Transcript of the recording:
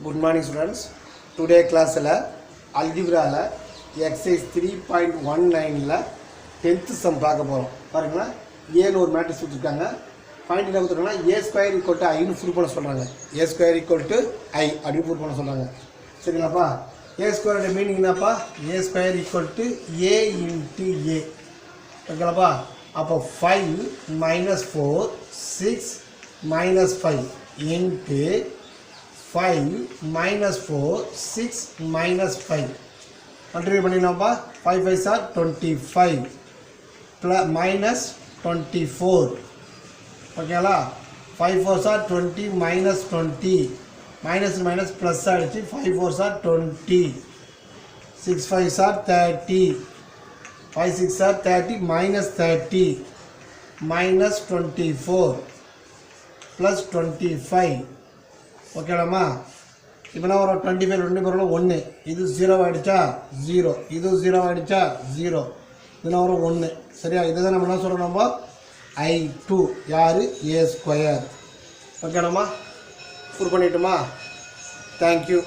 Good morning students. Today class algebra exercise 3.19 ல 10th sum பார்க்க போறோம். பாருங்க A ல ஒரு மேட்ரிக்ஸ் கொடுத்திருக்காங்க. ஃபைண்ட் என்ன கொடுத்திருக்காங்கன்னா a² = i னு ப்ரூவ் பண்ண சொல்றாங்க. a² = i அப்படி ப்ரூவ் பண்ண சொல்றாங்க. சரிங்களாப்பா? a² ஓட மீனிங் என்னப்பா? a² = a * a. ஓகேங்களா? அப்போ 5 - 4 6 - 5 into 5 - 4 6 - 5 multiply பண்ணினோம்ப்பா 5 5s are 25 plus minus 24 ஓகேங்களா 5 4s are 20 minus 20 minus minus plus ஆயிடுச்சு 5 4s are 20 6 5s are 30 5 6 are 30 minus 30 minus 24 plus 25 ஓகேலாமா இப்போ நான் ஒரு 25 2 பேரோட 1 இது 0 ஆயிடுச்சா 0 இது 0 ஆயிடுச்சா 0 இது நான் ஒரு 1 சரியா இதுதான் நம்ம என்ன சொல்றோம் நம்ம i2 யாரு a² ஓகேலாமா ப்ரூவ் பண்ணிட்டோமா Thank you